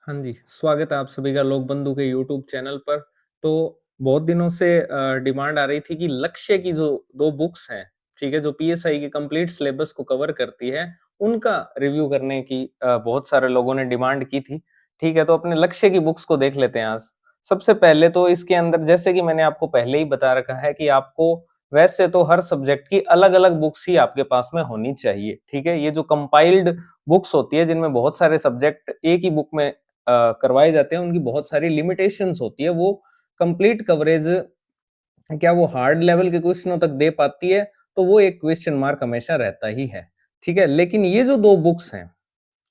हाँ जी, स्वागत है आप सभी का लोक बंधु के यूट्यूब चैनल पर। तो बहुत दिनों से डिमांड आ रही थी कि लक्ष्य की जो 2 बुक्स हैं, ठीक है? जो पीएसआई के कंप्लीट सिलेबस को कवर करती है, उनका रिव्यू करने की बहुत सारे लोगों ने डिमांड की थी, ठीक है? तो अपने लक्ष्य की बुक्स को देख लेते हैं आज। सबसे पहले तो इसके अंदर जैसे कि मैंने आपको पहले ही बता रखा है कि आपको वैसे तो हर सब्जेक्ट की अलग-अलग बुक्स ही आपके पास में होनी चाहिए, ठीक है? ये जो कंपाइल्ड बुक्स होती है जिनमें बहुत सारे सब्जेक्ट एक ही बुक में करवाए जाते हैं, उनकी बहुत सारी लिमिटेशंस होती है, वो कंप्लीट कवरेज क्या वो हार्ड लेवल के क्वेश्चनों तक दे पाती है, तो वो एक क्वेश्चन मार्क हमेशा रहता ही है, ठीक है? लेकिन ये जो 2 बुक्स हैं,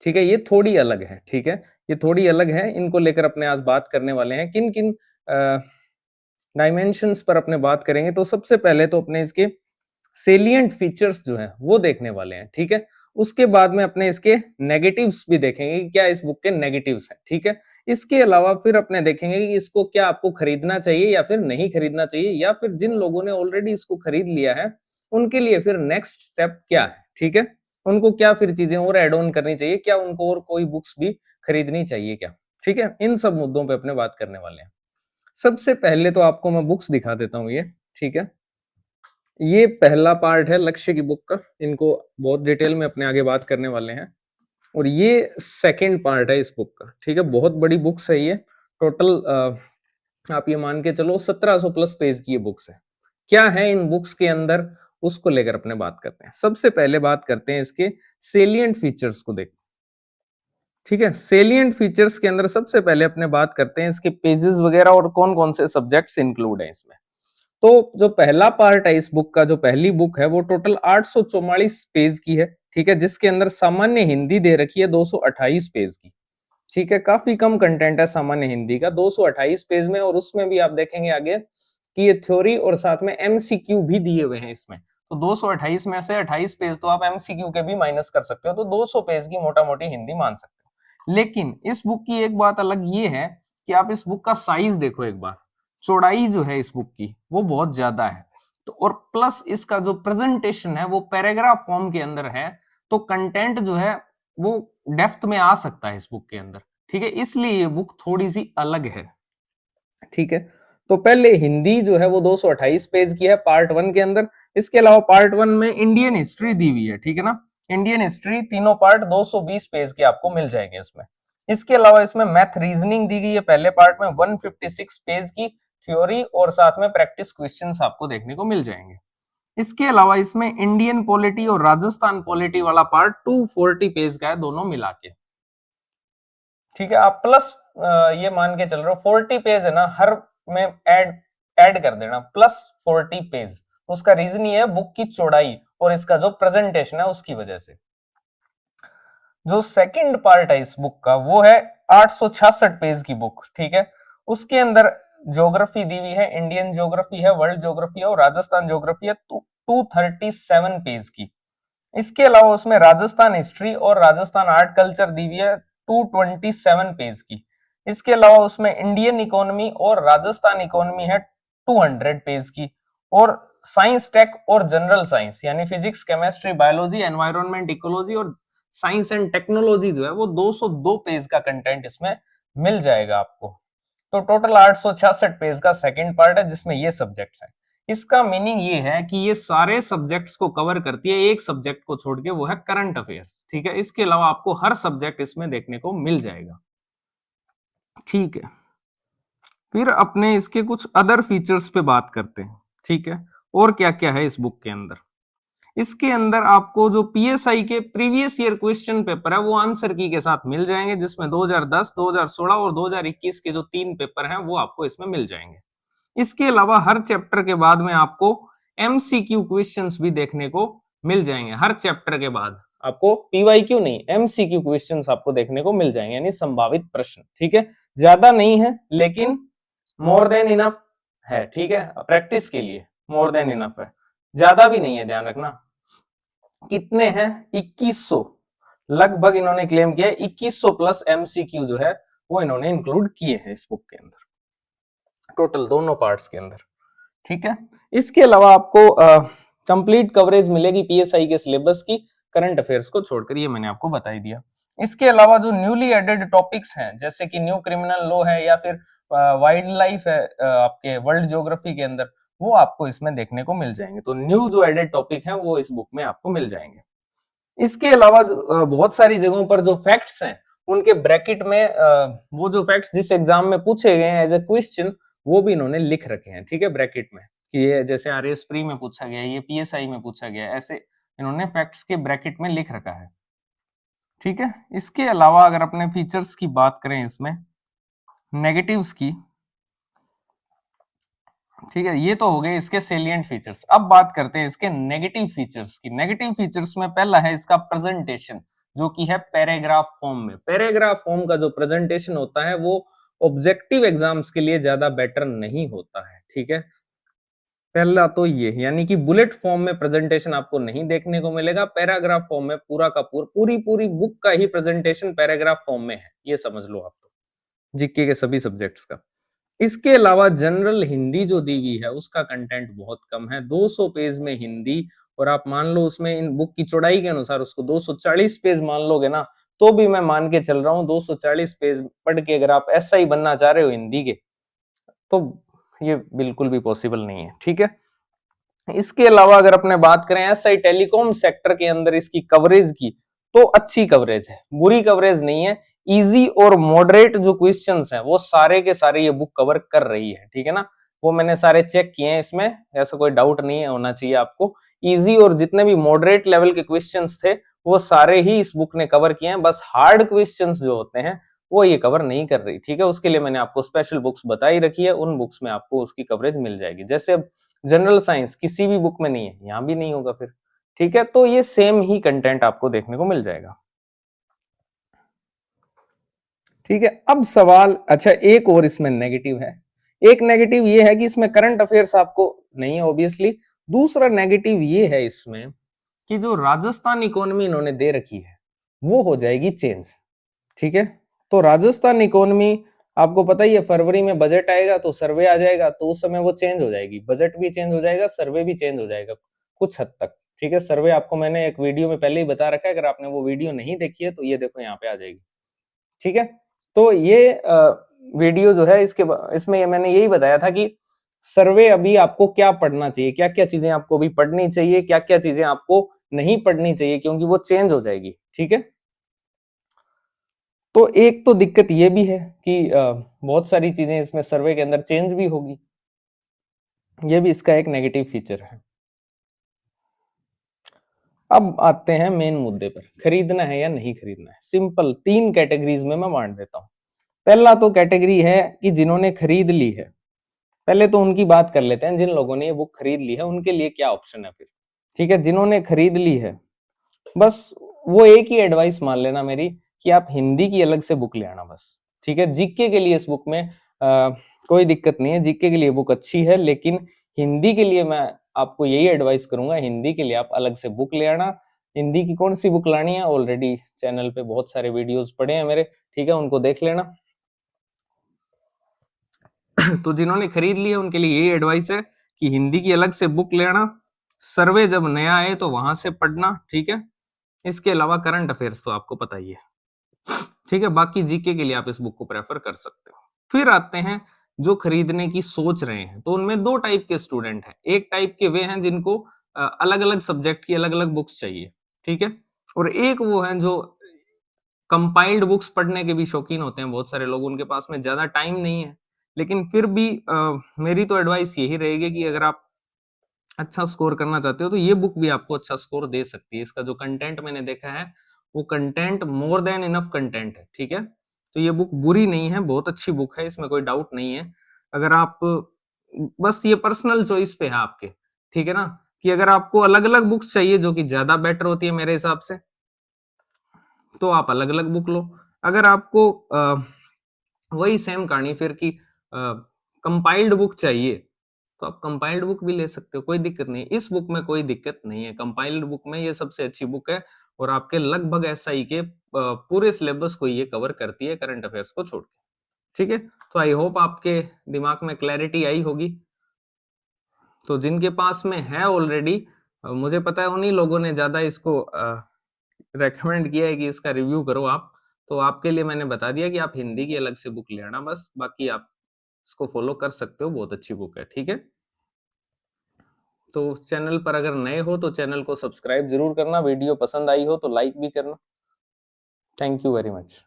ठीक है? ये थोड़ी अलग है, ठीक है? ये थोड़ी अलग है, इनको लेकर अपने आज बात करने वाले हैं। किन-किन डायमेंशंस पर अपने बात करेंगे, तो सबसे पहले तो अपने इसके सेलिएंट फीचर्स जो हैं, वो देखने वाले हैं, ठीक है? उसके बाद में अपने इसके नेगेटिव्स भी देखेंगे कि क्या इस बुक के नेगेटिव्स हैं, ठीक है? इसके अलावा फिर अपने देखेंगे कि इसको क्या आपको खरीदना चाहिए या फिर नहीं खरीदना चाहिए या फिर जिन लोगों ने ऑलरेडी इसको खरीद लिया है, उनके लिए फिर नेक्स्ट स्टेप क्या है, ठीक है? उनको क्या फिर चीज़ें और ऐड ऑन करनी चाहिए, क्या उनको और कोई बुक्स भी खरीदनी चाहिए क्या? ठीक है? इन सब मुद्दों पे अपने बात करने वाले हैं। सबसे पहले तो आपको मैं बुक्स दिखा देता हूँ ये, ठीक है? ये पहला पार्ट है लक्ष्य की बुक का, इनको बहुत डिटेल में अपने आगे बात करने वाले हैं और ये सेकंड पार्ट है इस बुक का, ठीक है? बहुत बड़ी बुक्स है ये, टोटल आप ये मान के चलो 1700 प्लस पेज की ये बुक्स है। क्या है इन बुक्स के अंदर, उसको लेकर अपने बात करते हैं। सबसे पहले बात करते हैं इसके सेलिएंट फीचर्स को देख, ठीक है? सेलिएंट फीचर्स के अंदर सबसे पहले अपने बात करते हैं इसके पेजेस वगैरह और कौन-कौन से सब्जेक्ट्स इंक्लूड हैं इसमें। तो जो पहला पार्ट है इस बुक का, जो पहली बुक है वो टोटल 844 पेज की है, ठीक है? जिसके अंदर सामान्य हिंदी दे रखी है 228 पेज की, ठीक है? काफी कम कंटेंट है सामान्य हिंदी का 228 पेज में और उसमें भी आप देखेंगे आगे कि ये थ्योरी और साथ में एमसीक्यू भी दिए हुए हैं इसमें। तो 228 में से 28 पेज तो आप एमसीक्यू के भी माइनस कर सकते हो, तो 200 पेज की मोटा-मोटी हिंदी मान सकते हो। लेकिन इस बुक की एक बात अलग ये है कि आप इस बुक का साइज देखो एक बार, चौड़ाई जो है इस बुक की वो बहुत ज्यादा है, तो और प्लस इसका जो प्रेजेंटेशन है वो पैराग्राफ फॉर्म के अंदर है, तो कंटेंट जो है वो डेप्थ में आ सकता है इस बुक के अंदर, ठीक है? इसलिए ये बुक थोड़ी सी अलग है, ठीक है? तो पहले हिंदी जो है वो 228 पेज की है पार्ट 1 के अंदर। इसके अलावा पार्ट 1 में इंडियन हिस्ट्री दी हुई है, ठीक है ना? इंडियन हिस्ट्री तीनों पार्ट 220 पेज के आपको मिल जाएंगे इसमें। इसके अलावा इसमें मैथ रीजनिंग दी गई है पहले पार्ट में 156 पेज की थ्योरी और साथ में प्रैक्टिस क्वेश्चंस आपको देखने को मिल जाएंगे। इसके अलावा इसमें इंडियन पॉलिटी और राजस्थान पॉलिटी वाला पार्ट 240 पेज का है दोनों मिला के, ठीक है? आप प्लस ये मान के चल रहे हो 40 पेज है ना, हर में ऐड ऐड कर देना प्लस 40 पेज। उसका रीजन ये है बुक की चौड़ाई और इसका जो प्रेजेंटेशन है उसकी वजह से। जो सेकंड पार्ट है इस बुक का वो है 866 पेज की बुक, ठीक है? उसके अंदर ज्योग्राफी दी हुई है, इंडियन ज्योग्राफी है, वर्ल्ड ज्योग्राफी है और राजस्थान ज्योग्राफी है 237 पेज की। इसके अलावा उसमें राजस्थान हिस्ट्री और राजस्थान आर्ट कल्चर दी हुई है 227 पेज की। इसके अलावा उसमें इंडियन इकोनॉमी और राजस्थान इकोनॉमी है 200 पेज की और साइंस टेक और जनरल साइंस यानी physics chemistry biology environment ecology और साइंस एंड टेक्नोलॉजी जो है वो 202 पेज का कंटेंट इसमें मिल जाएगा आपको। तो टोटल 866 पेज का सेकंड पार्ट है जिसमें ये सब्जेक्ट्स हैं। इसका मीनिंग ये है कि ये सारे सब्जेक्ट्स को कवर करती है, एक सब्जेक्ट को छोड़ के, वो है करंट अफेयर्स, ठीक है? इसके अलावा आपको हर सब्जेक्ट इसमें देखने को मिल जाएगा, ठीक है? फिर अपने इसके कुछ अदर फीचर्स पे बात करते हैं, ठीक है? और क्या क्या है इस बुक के अंदर? इसके अंदर आपको जो पीएसआई के प्रीवियस ईयर क्वेश्चन पेपर है वो आंसर की के साथ मिल जाएंगे, जिसमें 2010, 2016 और 2021 के जो 3 पेपर हैं वो आपको इसमें मिल जाएंगे। इसके अलावा हर चैप्टर के बाद में आपको एमसीक्यू क्वेश्चंस भी देखने को मिल जाएंगे। हर चैप्टर के बाद आपको पीवाईक्यू नहीं, एमसीक्यू क्वेश्चंस आपको देखने को मिल जाएंगे, यानी संभावित प्रश्न, ठीक है? ज्यादा नहीं है लेकिन मोर देन इनफ है, ठीक है? प्रैक्टिस के लिए मोर देन इनफ है, ज्यादा भी नहीं है, ध्यान रखना। कितने हैं? 2100 लगभग इन्होंने क्लेम किया है, 2100 प्लस एमसीक्यू जो है वो इन्होंने इंक्लूड किए हैं इस बुक के अंदर, टोटल दोनों पार्ट्स के अंदर, ठीक है? इसके अलावा आपको कंप्लीट कवरेज मिलेगी पीएसआई के सिलेबस की, करंट अफेयर्स को छोड़कर, ये मैंने आपको बता ही दिया। इसके अलावा जो न्यूली एडेड टॉपिक्स हैं जैसे कि न्यू क्रिमिनल लॉ है या फिर वाइल्ड लाइफ है आपके वर्ल्ड ज्योग्राफी के अंदर, वो आपको इसमें देखने को मिल जाएंगे। तो न्यू जो एडेड टॉपिक है वो इस बुक में आपको मिल जाएंगे। इसके अलावा बहुत सारी जगहों पर जो फैक्ट्स हैं उनके ब्रैकेट में वो जो फैक्ट्स जिस एग्जाम में पूछे गए हैं एज ए क्वेश्चन वो भी इन्होंने लिख रखे हैं, ठीक है, ब्रैकेट में, कि ये जैसे आरएस प्री में पूछा गया, ये पीएसआई में पूछा गया, ऐसे इन्होंने फैक्ट्स के ब्रैकेट में लिख रखा है, ठीक है। इसके अलावा अगर अपने फीचर्स की बात करें इसमें नेगेटिव्स की, ठीक है, ये तो हो गए इसके सेलिएंट फीचर्स। अब बात करते हैं इसके नेगेटिव फीचर्स की। नेगेटिव फीचर्स में पहला है इसका प्रेजेंटेशन, जो कि है पैराग्राफ फॉर्म में। पैराग्राफ फॉर्म का जो प्रेजेंटेशन होता है वो ऑब्जेक्टिव एग्जाम्स के लिए ज्यादा बेटर नहीं होता है, ठीक है। पहला तो ये यानी कि बुलेट फॉर्म में प्रेजेंटेशन आपको नहीं देखने को मिलेगा, पैराग्राफ फॉर्म में पूरा का पूरी पूरी बुक का ही प्रेजेंटेशन पैराग्राफ फॉर्म में है, ये समझ लो आप तो जीके के सभी सब्जेक्ट्स का। इसके अलावा जनरल हिंदी जो दी हुई है उसका कंटेंट बहुत कम है, 200 पेज में हिंदी, और आप मान लो उसमें इन बुक की चौड़ाई के अनुसार उसको 240 पेज मान लोगे ना, तो भी मैं मान के चल रहा हूँ 240 पेज पढ़ के अगर आप एसआई बनना चाह रहे हो हिंदी के, तो ये बिल्कुल भी पॉसिबल नहीं है, ठीक है। इसके अलावा अगर अपने बात करें एसआई टेलीकॉम सेक्टर के अंदर इसकी कवरेज की, तो अच्छी कवरेज है, बुरी कवरेज नहीं है। इजी और मॉडरेट जो क्वेश्चंस हैं वो सारे के सारे ये बुक कवर कर रही है, ठीक है ना। वो मैंने सारे चेक किए हैं, इसमें ऐसा कोई डाउट नहीं है होना चाहिए आपको। इजी और जितने भी मॉडरेट लेवल के क्वेश्चंस थे वो सारे ही इस बुक ने कवर किए हैं, बस हार्ड क्वेश्चंस जो होते हैं वो ये कवर नहीं कर रही, ठीक है। उसके लिए मैंने आपको स्पेशल बुक्स बताई रखी है, उन बुक्स में आपको उसकी कवरेज मिल जाएगी। जैसे अब जनरल साइंस किसी भी बुक में नहीं है, यहां भी नहीं होगा फिर, ठीक है। तो ये सेम ही कंटेंट आपको देखने को मिल जाएगा, ठीक है। अब सवाल, अच्छा एक और इसमें नेगेटिव है। एक नेगेटिव ये है कि इसमें करंट अफेयर्स आपको नहीं है ऑब्वियसली। दूसरा नेगेटिव ये है इसमें कि जो राजस्थान इकोनॉमी इन्होंने दे रखी है वो हो जाएगी चेंज, ठीक है। तो राजस्थान इकोनॉमी आपको पता ही है, फरवरी में बजट आएगा तो सर्वे आ जाएगा, तो उस समय वो चेंज हो जाएगी, बजट भी चेंज हो जाएगा, सर्वे भी चेंज हो जाएगा कुछ हद तक, ठीक है। सर्वे आपको मैंने एक वीडियो में पहले ही बता रखा है, अगर आपने वो वीडियो नहीं देखी है तो ये देखो यहाँ पे आ जाएगी, ठीक है। तो ये वीडियो जो है इसमें मैंने यही बताया था कि सर्वे अभी आपको क्या पढ़ना चाहिए, क्या क्या चीजें आपको अभी पढ़नी चाहिए, क्या क्या चीजें आपको नहीं पढ़नी चाहिए, क्योंकि वो चेंज हो जाएगी, ठीक है। तो एक तो दिक्कत ये भी है कि बहुत सारी चीजें इसमें सर्वे के अंदर चेंज भी होगी, ये भी इसका एक नेगेटिव फीचर है। अब आते हैं मेन मुद्दे पर, खरीदना है या नहीं खरीदना है। सिंपल 3 कैटेगरीज में मैं बांट देता हूं। पहला तो कैटेगरी है कि जिन्होंने खरीद ली है, पहले तो उनकी बात कर लेते हैं, जिन लोगों ने ये बुक खरीद ली है उनके लिए क्या ऑप्शन है फिर, ठीक है। जिन्होंने खरीद ली है बस वो एक ही एडवाइस मान लेना मेरी, कि आप हिंदी की अलग से बुक ले आना बस, ठीक है। जीके के लिए इस बुक में कोई दिक्कत नहीं है, जीके के लिए बुक अच्छी है, लेकिन हिंदी के लिए मैं आपको यही एडवाइस करूंगा, हिंदी के लिए आप अलग से बुक ले आना। हिंदी की कौन सी बुक लानी है, ऑलरेडी चैनल पे बहुत सारे वीडियोस पड़े हैं मेरे, ठीक है, उनको देख लेना। तो जिन्होंने खरीद ली है उनके लिए यही एडवाइस है कि हिंदी की अलग से बुक लेना, सर्वे जब नया आए तो वहां से पढ़ना, ठीक है। इसके अलावा करंट अफेयर्स तो आपको पता ही है, ठीक है। बाकी जीके के लिए आप इस बुक को प्रेफर कर सकते हो। फिर आते हैं जो खरीदने की सोच रहे हैं, तो उनमें 2 टाइप के स्टूडेंट हैं। एक टाइप के वे हैं जिनको अलग अलग सब्जेक्ट की अलग अलग बुक्स चाहिए, ठीक है। और एक वो हैं जो कंपाइल्ड बुक्स पढ़ने के भी शौकीन होते हैं, बहुत सारे लोग, उनके पास में ज्यादा टाइम नहीं है, लेकिन फिर भी मेरी तो एडवाइस यही रहेगी कि अगर आप अच्छा स्कोर करना चाहते हो तो ये बुक भी आपको अच्छा स्कोर दे सकती है। इसका जो कंटेंट मैंने देखा है वो content more than enough content है, ठीक है। तो ये बुक बुरी नहीं है, बहुत अच्छी बुक है, इसमें कोई डाउट नहीं है। अगर आप, बस ये पर्सनल चॉइस पे है आपके, ठीक है ना, कि अगर आपको अलग अलग बुक्स चाहिए जो कि ज्यादा बेटर होती है मेरे हिसाब से, तो आप अलग अलग बुक लो। अगर आपको वही सेम कहानी फिर की कंपाइल्ड बुक चाहिए, तो आप कंपाइल्ड बुक भी ले सकते हो, कोई दिक्कत नहीं। इस बुक में कोई दिक्कत नहीं है, कंपाइल्ड बुक में ये सबसे अच्छी बुक है, और आपके लगभग एसआई के पूरे सिलेबस को ये कवर करती है, करंट अफेयर्स को छोड़ के, ठीक है। तो आई होप आपके दिमाग में क्लैरिटी आई होगी। तो जिनके पास में है ऑलरेडी, मुझे पता है उन्हीं लोगों ने ज्यादा इसको रेकमेंड किया है कि इसका रिव्यू करो आप, तो आपके लिए मैंने बता दिया कि आप हिंदी की अलग से बुक ले आना बस, बाकी आप इसको फॉलो कर सकते हो, बहुत अच्छी बुक है, ठीक है? तो चैनल पर अगर नए हो तो चैनल को सब्सक्राइब ज़रूर करना, वीडियो पसंद आई हो तो लाइक भी करना। Thank you very much.